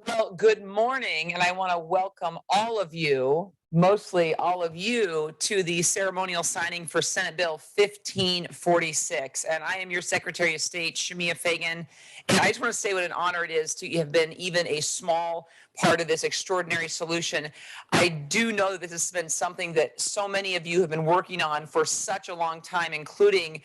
Well, good morning, and I want to welcome all of you, mostly all of you, to the ceremonial signing for Senate Bill 1546. And I am your Secretary of State, Shemia Fagan. And I just want to say what an honor it is to have been even a small part of this extraordinary solution. I do know that this has been something that so many of you have been working on for such a long time, including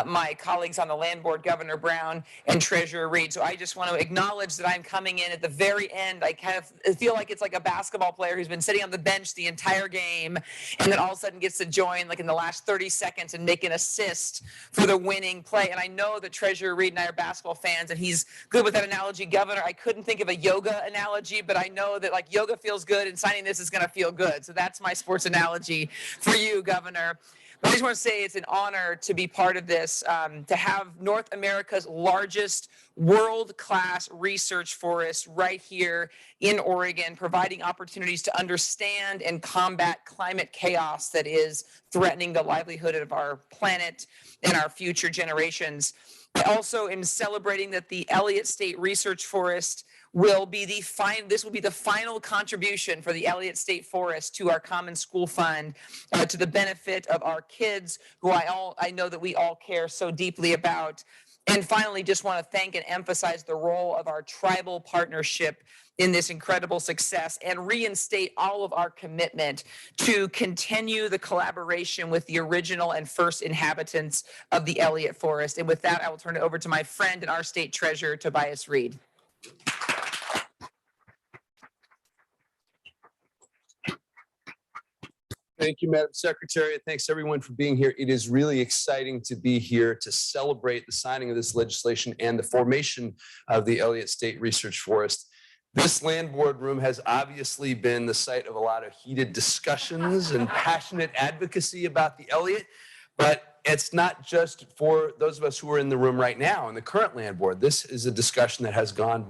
my colleagues on the land board, Governor Brown and Treasurer Reed. So I just want to acknowledge that I'm coming in at the very end. I kind of feel like it's like a basketball player who's been sitting on the bench the entire game and then all of a sudden gets to join like in the last 30 seconds and make an assist for the winning play. And I know that Treasurer Reed and I are basketball fans, and he's good with that analogy. Governor, I couldn't think of a yoga analogy, but I know that like yoga feels good and signing this is going to feel good. So that's my sports analogy for you, Governor. But I just want to say it's an honor to be part of this, to have North America's largest world-class research forest right here in Oregon, providing opportunities to understand and combat climate chaos that is threatening the livelihood of our planet and our future generations. I also am celebrating that the Elliott State Research Forest will be the final contribution for the Elliott State Forest to our Common School Fund, to the benefit of our kids, who I know that we all care so deeply about. And finally, just want to thank and emphasize the role of our tribal partnership in this incredible success, and reinstate all of our commitment to continue the collaboration with the original and first inhabitants of the Elliott Forest. And with that, I will turn it over to my friend and our state treasurer, Tobias Reed. Thank you, Madam Secretary. Thanks, everyone, for being here. It is really exciting to be here to celebrate the signing of this legislation and the formation of the Elliott State Research Forest. This land board room has obviously been the site of a lot of heated discussions and passionate advocacy about the Elliott, but it's not just for those of us who are in the room right now in the current land board. This is a discussion that has gone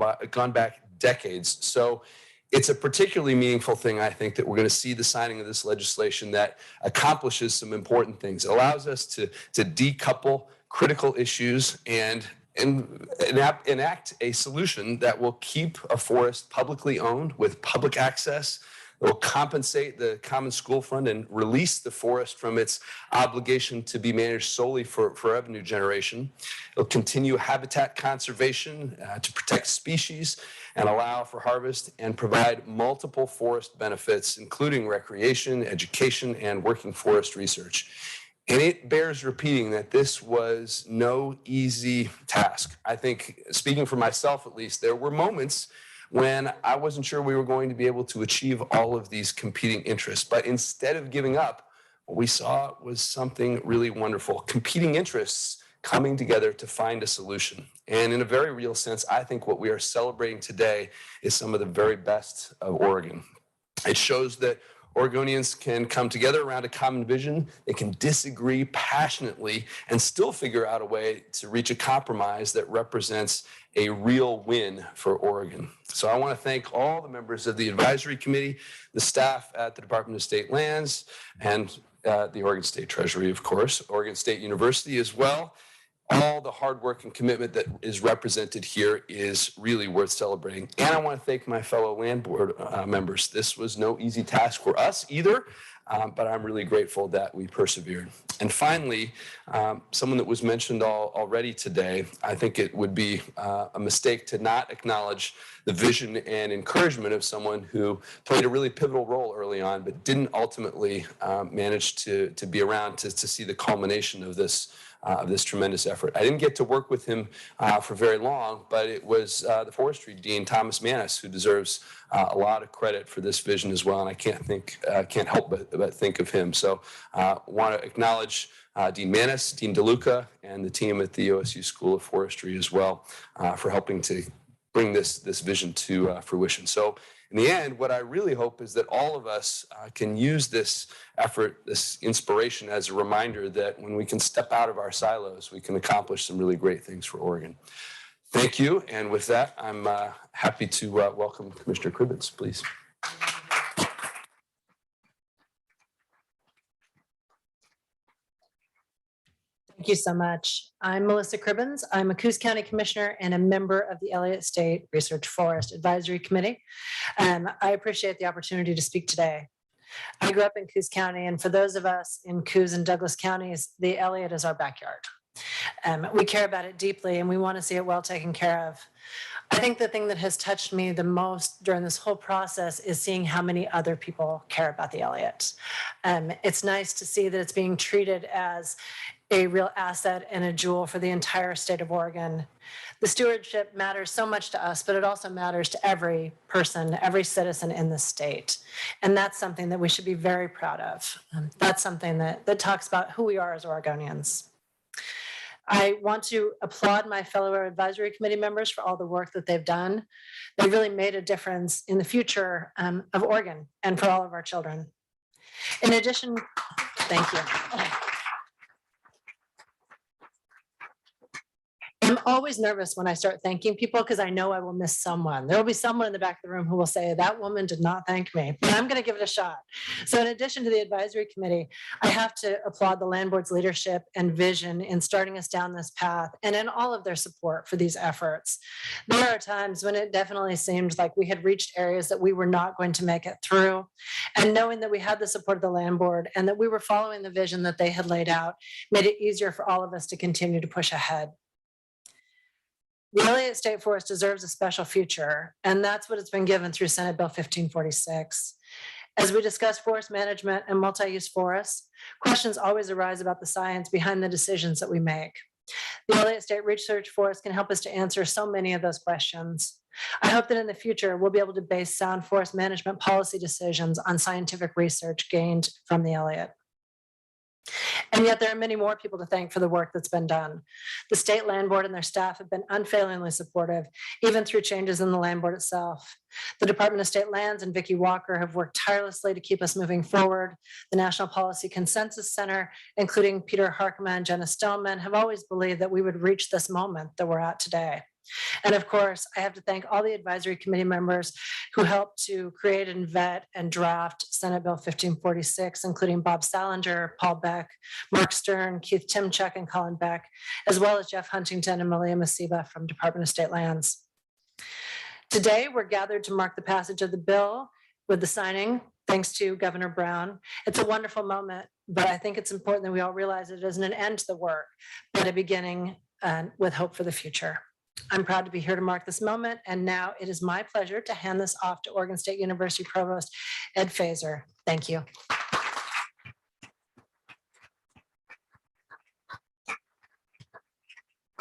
back decades. So it's a particularly meaningful thing, I think, that we're going to see the signing of this legislation that accomplishes some important things. It allows us to decouple critical issues and enact a solution that will keep a forest publicly owned with public access. It will compensate the Common School Fund and release the forest from its obligation to be managed solely for revenue generation. It'll continue habitat conservation to protect species and allow for harvest and provide multiple forest benefits, including recreation, education, and working forest research. And it bears repeating that this was no easy task. I think, speaking for myself at least, there were moments when I wasn't sure we were going to be able to achieve all of these competing interests. But instead of giving up, what we saw was something really wonderful. Competing interests coming together to find a solution. And in a very real sense, I think what we are celebrating today is some of the very best of Oregon. It shows that Oregonians can come together around a common vision. They can disagree passionately and still figure out a way to reach a compromise that represents a real win for Oregon. So I want to thank all the members of the advisory committee, the staff at the Department of State Lands, and the Oregon State Treasury, of course, Oregon State University as well. All the hard work and commitment that is represented here is really worth celebrating. And I want to thank my fellow land board members. This was no easy task for us either, but I'm really grateful that we persevered. And finally, someone that was mentioned already today, I think it would be a mistake to not acknowledge the vision and encouragement of someone who played a really pivotal role early on, but didn't ultimately manage to be around to see the culmination of this tremendous effort. I didn't get to work with him for very long, but it was the forestry dean, Thomas Mannis, who deserves a lot of credit for this vision as well. And I can't help but think of him. So want to acknowledge Dean Mannis, Dean DeLuca, and the team at the OSU School of Forestry as well for helping to bring this vision to fruition. So in the end, what I really hope is that all of us can use this effort, this inspiration, as a reminder that when we can step out of our silos, we can accomplish some really great things for Oregon. Thank you. And with that, I'm happy to welcome Commissioner Cribbins, please. Thank Thank you so much. I'm Melissa Cribbins. I'm a Coos County Commissioner and a member of the Elliott State Research Forest Advisory Committee. I appreciate the opportunity to speak today. I grew up in Coos County, and for those of us in Coos and Douglas counties, the Elliott is our backyard. We care about it deeply, and we want to see it well taken care of. I think the thing that has touched me the most during this whole process is seeing how many other people care about the Elliott. It's nice to see that it's being treated as a real asset and a jewel for the entire state of Oregon. The stewardship matters so much to us, but it also matters to every person, every citizen in the state. And that's something that we should be very proud of. That's something that talks about who we are as Oregonians. I want to applaud my fellow advisory committee members for all the work that they've done. They really made a difference in the future of Oregon and for all of our children. In addition, thank you. I'm always nervous when I start thanking people because I know I will miss someone. There will be someone in the back of the room who will say, that woman did not thank me, but I'm going to give it a shot. So in addition to the advisory committee, I have to applaud the land board's leadership and vision in starting us down this path and in all of their support for these efforts. There are times when it definitely seemed like we had reached areas that we were not going to make it through. And knowing that we had the support of the land board and that we were following the vision that they had laid out made it easier for all of us to continue to push ahead. The Elliott State Forest deserves a special future, and that's what it's been given through Senate Bill 1546. As we discuss forest management and multi-use forests, questions always arise about the science behind the decisions that we make. The Elliott State Research Forest can help us to answer so many of those questions. I hope that in the future, we'll be able to base sound forest management policy decisions on scientific research gained from the Elliott. And yet there are many more people to thank for the work that's been done. The state land board and their staff have been unfailingly supportive, even through changes in the land board itself. The Department of State Lands and Vicki Walker have worked tirelessly to keep us moving forward. The National Policy Consensus Center, including Peter Harkema and Jenna Stoneman, have always believed that we would reach this moment that we're at today. And of course, I have to thank all the advisory committee members who helped to create and vet and draft Senate Bill 1546, including Bob Salinger, Paul Beck, Mark Stern, Keith Timchuk, and Colin Beck, as well as Jeff Huntington and Malia Masiba from Department of State Lands. Today, we're gathered to mark the passage of the bill with the signing, thanks to Governor Brown. It's a wonderful moment, but I think it's important that we all realize it isn't an end to the work, but a beginning with hope for the future. I'm proud to be here to mark this moment, and now it is my pleasure to hand this off to Oregon State University Provost Ed Fazer. Thank you.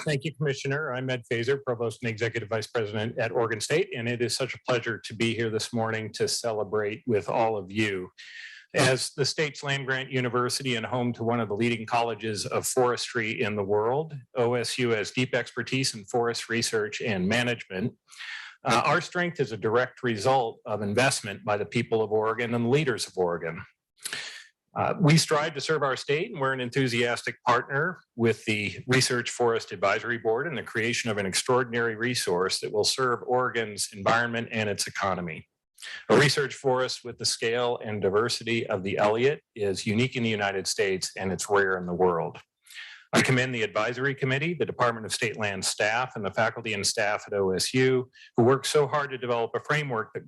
Thank you, Commissioner. I'm Ed Fazer, Provost and Executive Vice President at Oregon State, and it is such a pleasure to be here this morning to celebrate with all of you. As the state's land-grant university and home to one of the leading colleges of forestry in the world, OSU has deep expertise in forest research and management. Our strength is a direct result of investment by the people of Oregon and the leaders of Oregon. We strive to serve our state, and we're an enthusiastic partner with the Research Forest Advisory Board in the creation of an extraordinary resource that will serve Oregon's environment and its economy. A research forest with the scale and diversity of the Elliott is unique in the United States, and it's rare in the world. I commend the advisory committee, the Department of State Land staff, and the faculty and staff at OSU who worked so hard to develop a framework that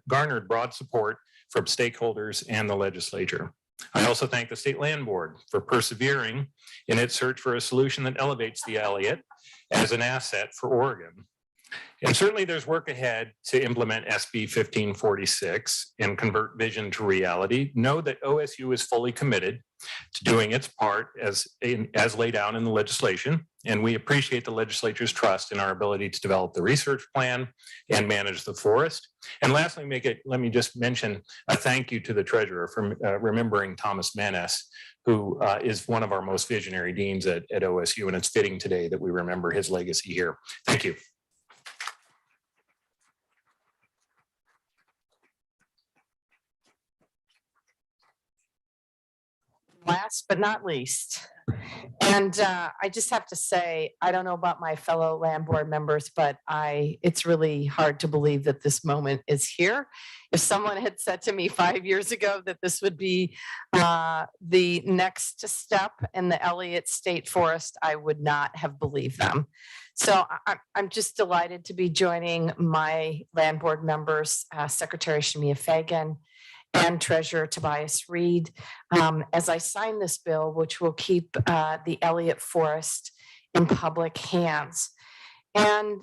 garnered broad support from stakeholders and the legislature. I also thank the State Land Board for persevering in its search for a solution that elevates the Elliott as an asset for Oregon. And certainly there's work ahead to implement SB 1546 and convert vision to reality. Know that OSU is fully committed to doing its part as laid out in the legislation, and we appreciate the legislature's trust in our ability to develop the research plan and manage the forest. And lastly, let me just mention a thank you to the treasurer for remembering Thomas Menes, who is one of our most visionary deans at OSU, and it's fitting today that we remember his legacy here. Thank you. Last but not least, And I just have to say, I don't know about my fellow land board members, but it's really hard to believe that this moment is here. If someone had said to me 5 years ago that this would be the next step in the Elliott State Forest, I would not have believed them. So I'm just delighted to be joining my land board members, Secretary Shamia Fagan and Treasurer Tobias Reed, as I sign this bill, which will keep the Elliott Forest in public hands. And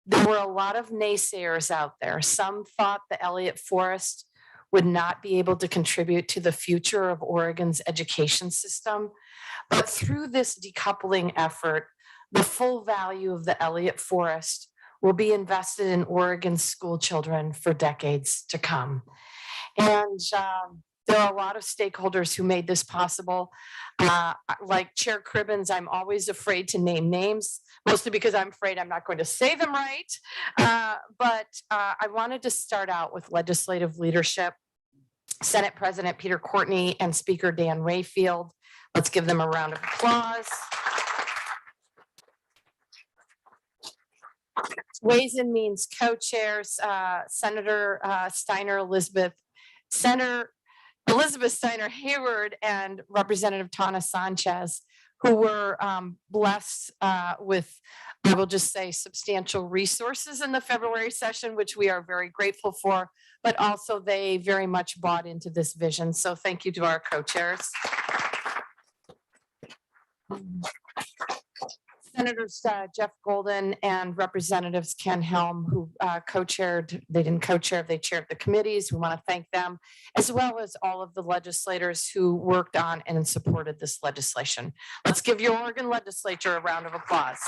there were a lot of naysayers out there. Some thought the Elliott Forest would not be able to contribute to the future of Oregon's education system. But through this decoupling effort, the full value of the Elliott Forest will be invested in Oregon's school children for decades to come. And there are a lot of stakeholders who made this possible. Like Chair Cribbins, I'm always afraid to name names, mostly because I'm afraid I'm not going to say them right. But I wanted to start out with legislative leadership. Senate President Peter Courtney and Speaker Dan Rayfield. Let's give them a round of applause. Ways and Means co-chairs, Senator Senator Elizabeth Steiner Hayward and Representative Tana Sanchez, who were blessed with, I will just say, substantial resources in the February session, which we are very grateful for, but also they very much bought into this vision. So thank you to our co-chairs. Senators Jeff Golden and Representatives Ken Helm, who co-chaired, they didn't co-chair, they chaired the committees. We want to thank them, as well as all of the legislators who worked on and supported this legislation. Let's give your Oregon legislature a round of applause.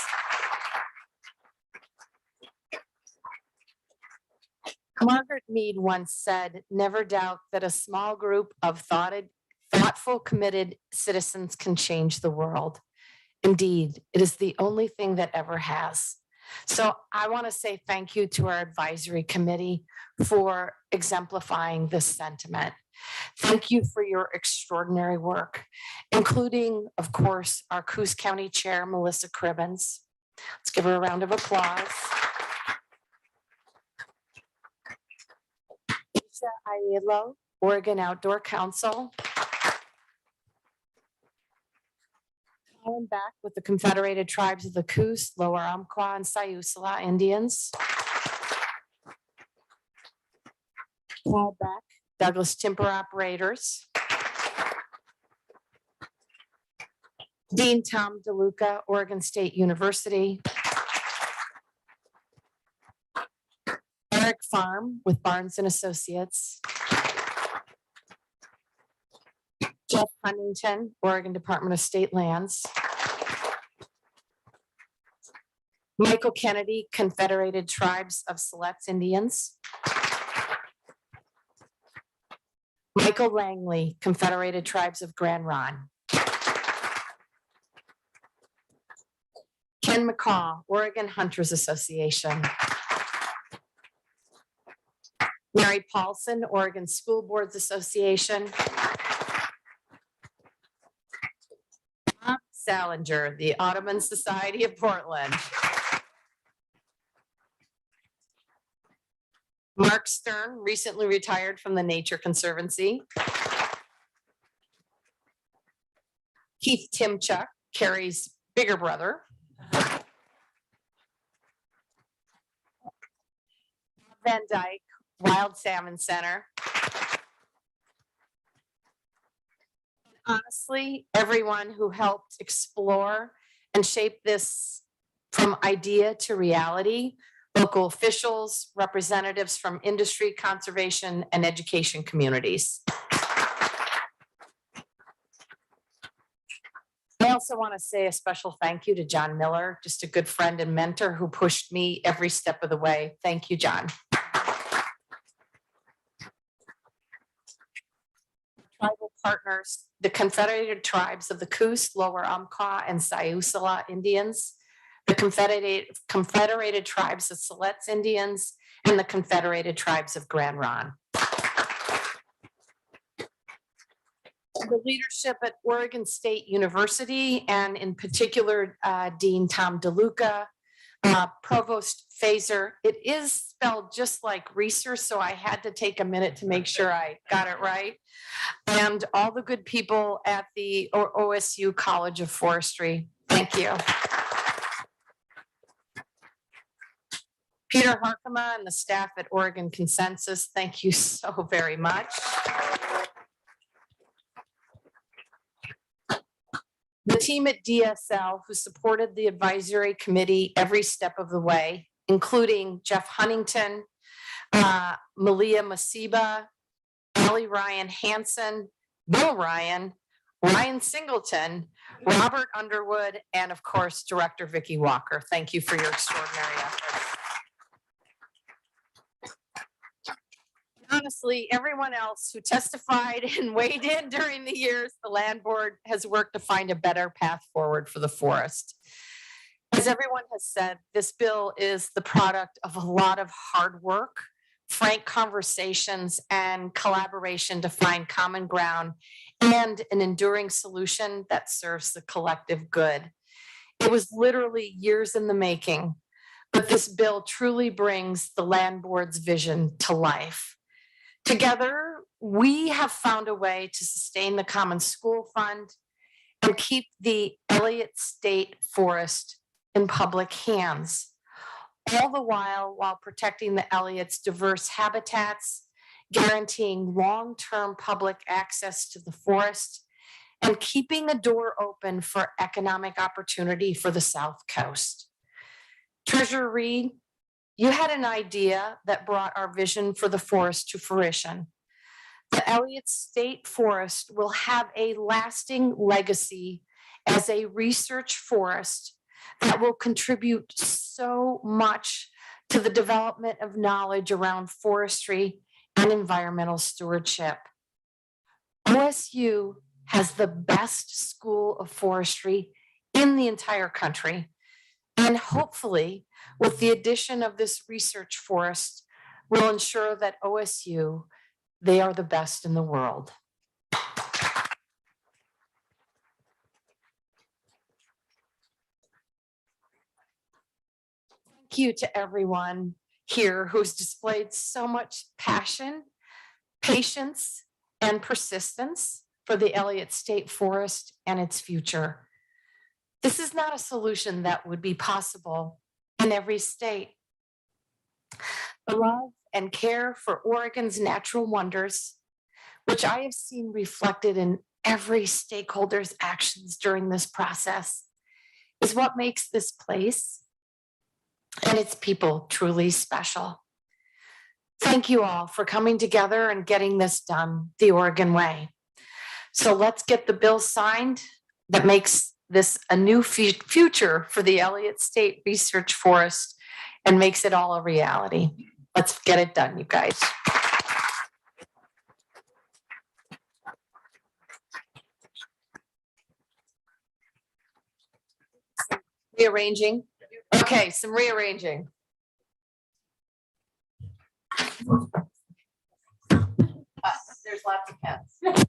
Margaret Mead once said, "Never doubt that a small group of thoughtful, committed citizens can change the world." Indeed, it is the only thing that ever has. So I want to say thank you to our advisory committee for exemplifying this sentiment. Thank you for your extraordinary work, including, of course, our Coos County Chair, Melissa Cribbins. Let's give her a round of applause. Lisa Aiello, Oregon Outdoor Council. Back with the Confederated Tribes of the Coos, Lower Umpqua, and Siuslaw Indians. Paul Beck, Douglas Timber Operators. Dean Tom DeLuca, Oregon State University. Eric Farm with Barnes and Associates. Jeff Huntington, Oregon Department of State Lands. Michael Kennedy, Confederated Tribes of Siletz Indians. Michael Langley, Confederated Tribes of Grand Ronde. Ken McCaw, Oregon Hunters Association. Mary Paulson, Oregon School Boards Association. Bob Salinger, the Audubon Society of Portland. Mark Stern, recently retired from the Nature Conservancy. Keith Timchuk, Carrie's bigger brother. Van Dyke, Wild Salmon Center. Honestly, everyone who helped explore and shape this from idea to reality, local officials, representatives from industry, conservation, and education communities. I also want to say a special thank you to John Miller, just a good friend and mentor who pushed me every step of the way. Thank you, John. Tribal partners, the Confederated Tribes of the Coos, Lower Umpqua, and Siuslaw Indians, the Confederated Tribes of Siletz Indians, and the Confederated Tribes of Grand Ronde. to the leadership at Oregon State University, and in particular, Dean Tom DeLuca, Provost Fazer. It is spelled just like research, so I had to take a minute to make sure I got it right. And all the good people at the OSU College of Forestry. Thank you. Peter Harkema and the staff at Oregon Consensus, thank you so very much. The team at DSL who supported the advisory committee every step of the way, including Jeff Huntington, Malia Masiba, Ellie Ryan Hansen, Bill Ryan, Ryan Singleton, Robert Underwood, and of course, Director Vicki Walker. Thank you for your extraordinary efforts. Honestly, everyone else who testified and weighed in during the years, the land board has worked to find a better path forward for the forest. As everyone has said, this bill is the product of a lot of hard work, frank conversations, and collaboration to find common ground and an enduring solution that serves the collective good. It was literally years in the making, but this bill truly brings the land board's vision to life. Together, we have found a way to sustain the Common School Fund and keep the Elliott State Forest in public hands, all the while protecting the Elliott's diverse habitats, guaranteeing long-term public access to the forest, and keeping a door open for economic opportunity for the South Coast. Treasurer Reed, you had an idea that brought our vision for the forest to fruition. The Elliott State Forest will have a lasting legacy as a research forest that will contribute so much to the development of knowledge around forestry and environmental stewardship. OSU has the best school of forestry in the entire country. And hopefully, with the addition of this research forest, will ensure that OSU, they are the best in the world. Thank you to everyone here who's displayed so much passion, patience, and persistence for the Elliott State Forest and its future. This is not a solution that would be possible in every state. The love and care for Oregon's natural wonders, which I have seen reflected in every stakeholder's actions during this process, is what makes this place and its people truly special. Thank you all for coming together and getting this done the Oregon way. So let's get the bill signed that makes this a new future for the Elliott State Research Forest and makes it all a reality. Let's get it done, you guys. Rearranging. Okay, some rearranging. There's lots of pens.